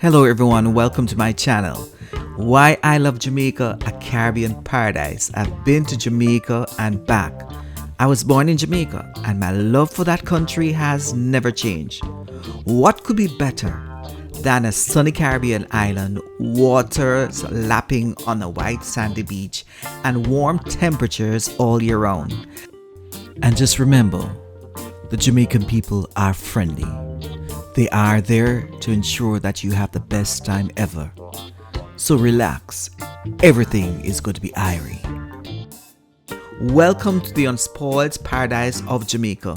Hello everyone, welcome to my channel. Why I love Jamaica, a Caribbean paradise. I've been to Jamaica and back. I was born in Jamaica and my love for that country has never changed. What could be better than a sunny Caribbean island, waters lapping on a white sandy beach and warm temperatures all year round? And just remember, the Jamaican people are friendly. They are there to ensure that you have the best time ever. So relax, everything is going to be airy. Welcome to the unspoiled paradise of Jamaica.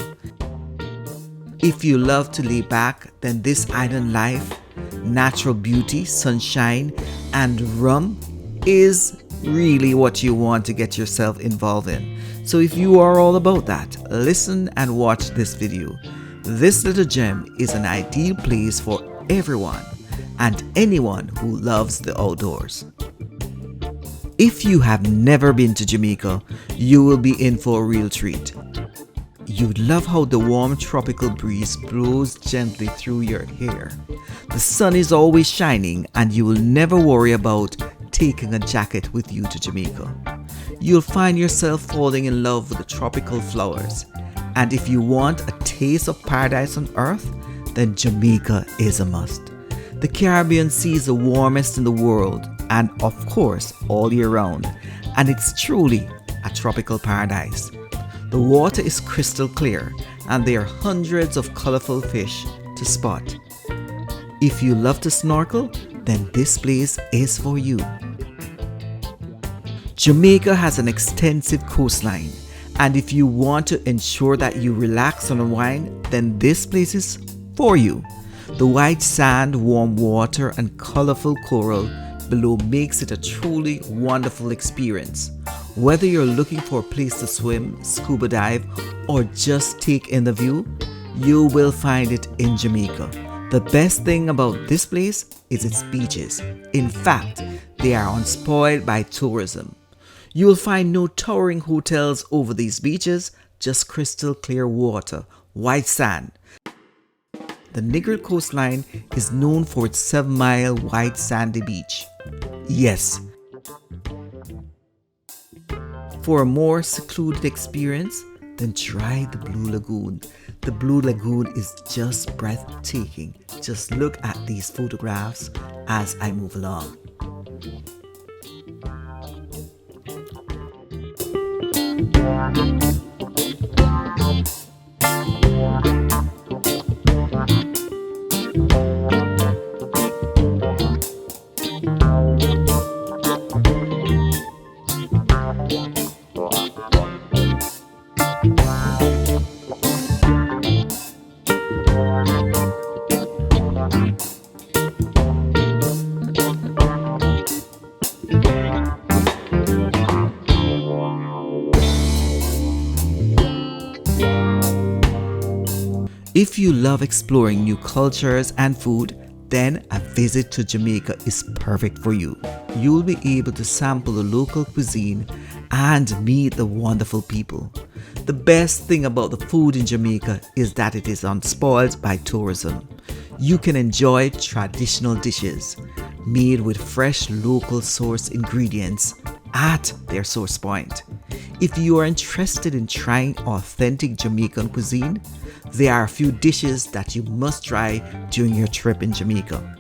If you love to lay back, then this island life, natural beauty, sunshine, and rum is really what you want to get yourself involved in. So if you are all about that, listen and watch this video. This little gem is an ideal place for everyone and anyone who loves the outdoors. If you have never been to Jamaica, you will be in for a real treat. You'd love how the warm tropical breeze blows gently through your hair. The sun is always shining and you will never worry about taking a jacket with you to Jamaica. You'll find yourself falling in love with the tropical flowers. And if you want a taste of paradise on earth, then Jamaica is a must. The Caribbean Sea is the warmest in the world and of course all year round, and it's truly a tropical paradise. The water is crystal clear and there are hundreds of colorful fish to spot. If you love to snorkel, then this place is for you. Jamaica has an extensive coastline, and if you want to ensure that you relax and unwind, then this place is for you. The white sand, warm water, and colorful coral below makes it a truly wonderful experience. Whether you're looking for a place to swim, scuba dive, or just take in the view, you will find it in Jamaica. The best thing about this place is its beaches. In fact, they are unspoiled by tourism. You will find no towering hotels over these beaches, just crystal clear water, white sand. The Negril coastline is known for its 7-mile white sandy beach. Yes. For a more secluded experience, then try the Blue Lagoon. The Blue Lagoon is just breathtaking. Just look at these photographs as I move along. If you love exploring new cultures and food, then a visit to Jamaica is perfect for you. You'll be able to sample the local cuisine and meet the wonderful people. The best thing about the food in Jamaica is that it is unspoiled by tourism. You can enjoy traditional dishes made with fresh local source ingredients at their source point. If you are interested in trying authentic Jamaican cuisine, there are a few dishes that you must try during your trip in Jamaica.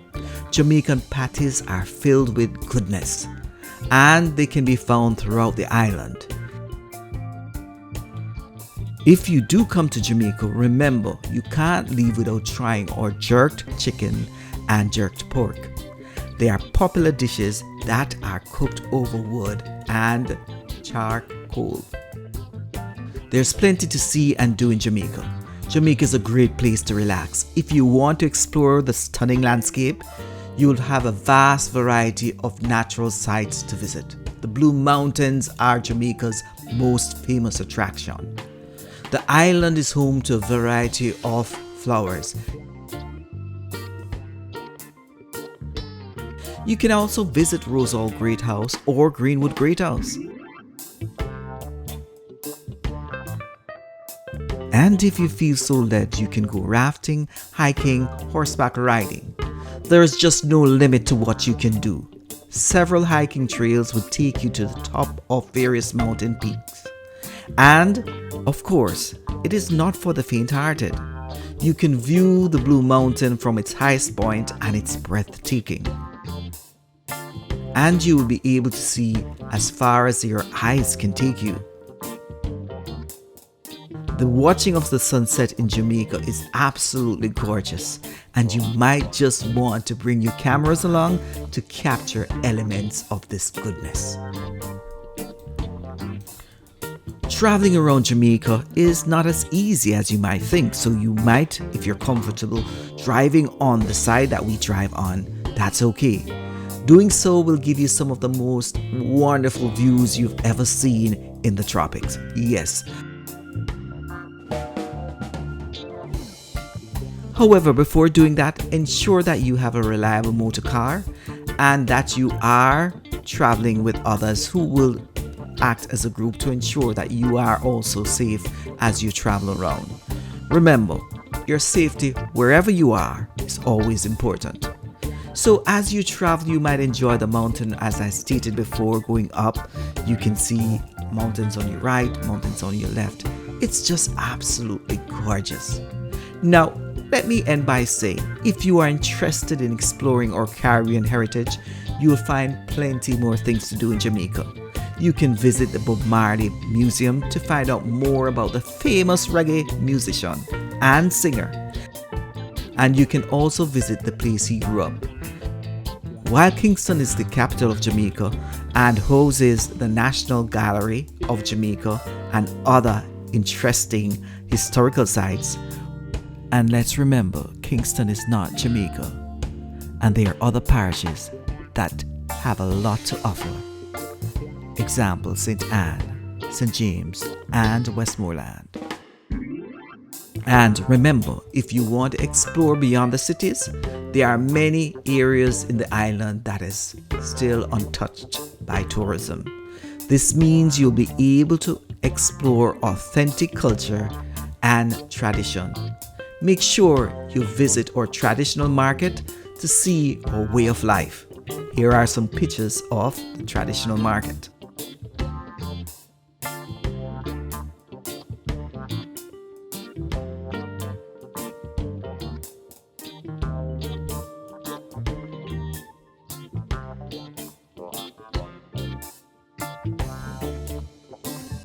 Jamaican patties are filled with goodness, and they can be found throughout the island. If you do come to Jamaica, remember you can't leave without trying our jerked chicken and jerked pork. They are popular dishes that are cooked over wood and charcoal. There's plenty to see and do in Jamaica. Jamaica is a great place to relax. If you want to explore the stunning landscape, you'll have a vast variety of natural sites to visit. The Blue Mountains are Jamaica's most famous attraction. The island is home to a variety of flowers. You can also visit Rosal Great House or Greenwood Great House. And if you feel so led, you can go rafting, hiking, horseback riding. There's just no limit to what you can do. Several hiking trails will take you to the top of various mountain peaks. And, of course, it is not for the faint-hearted. You can view the Blue Mountain from its highest point and it's breathtaking. And you will be able to see as far as your eyes can take you. The watching of the sunset in Jamaica is absolutely gorgeous, and you might just want to bring your cameras along to capture elements of this goodness. Traveling around Jamaica is not as easy as you might think, so you might, if you're comfortable driving on the side that we drive on, that's okay. Doing so will give you some of the most wonderful views you've ever seen in the tropics. Yes. However, before doing that, ensure that you have a reliable motor car and that you are traveling with others who will act as a group to ensure that you are also safe as you travel around. Remember, your safety wherever you are is always important. So as you travel, you might enjoy the mountain. As I stated before, going up, you can see mountains on your right, mountains on your left. It's just absolutely gorgeous. Now, let me end by saying, if you are interested in exploring our Caribbean heritage, you will find plenty more things to do in Jamaica. You can visit the Bob Marley Museum to find out more about the famous reggae musician and singer. And you can also visit the place he grew up. While Kingston is the capital of Jamaica and houses the National Gallery of Jamaica and other interesting historical sites, and let's remember, Kingston is not Jamaica, and there are other parishes that have a lot to offer. Example, St. Anne, St. James, and Westmoreland. And remember, if you want to explore beyond the cities, there are many areas in the island that is still untouched by tourism. This means you'll be able to explore authentic culture and tradition. Make sure you visit our traditional market to see our way of life. Here are some pictures of the traditional market.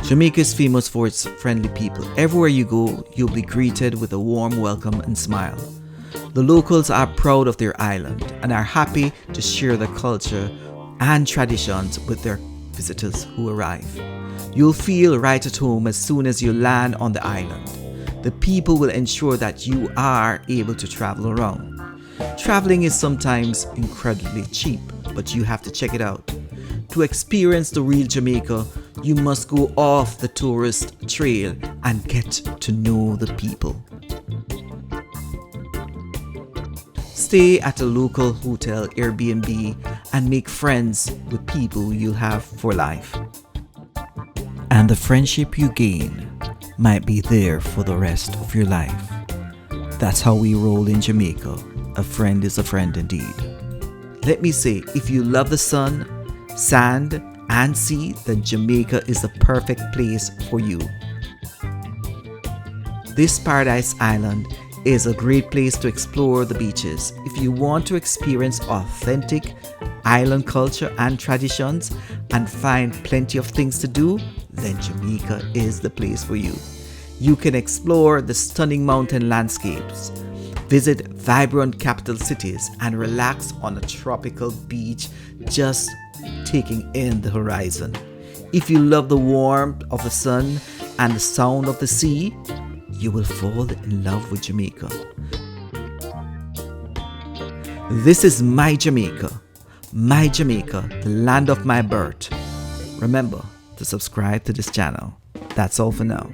Jamaica is famous for its friendly people. Everywhere you go, you'll be greeted with a warm welcome and smile. The locals are proud of their island and are happy to share their culture and traditions with their visitors who arrive. You'll feel right at home as soon as you land on the island. The people will ensure that you are able to travel around. Traveling is sometimes incredibly cheap, but you have to check it out. To experience the real Jamaica, you must go off the tourist trail and get to know the people. Stay at a local hotel, Airbnb, and make friends with people you'll have for life. And the friendship you gain might be there for the rest of your life. That's how we roll in Jamaica. A friend is a friend indeed. Let me say, if you love the sun, sand, and sea, then Jamaica is the perfect place for you. This paradise island is a great place to explore the beaches. If you want to experience authentic island culture and traditions and find plenty of things to do, then Jamaica is the place for you. You can explore the stunning mountain landscapes, visit vibrant capital cities, and relax on a tropical beach just taking in the horizon. If you love the warmth of the sun and the sound of the sea, you will fall in love with Jamaica. This is my Jamaica, the land of my birth. Remember to subscribe to this channel. That's all for now.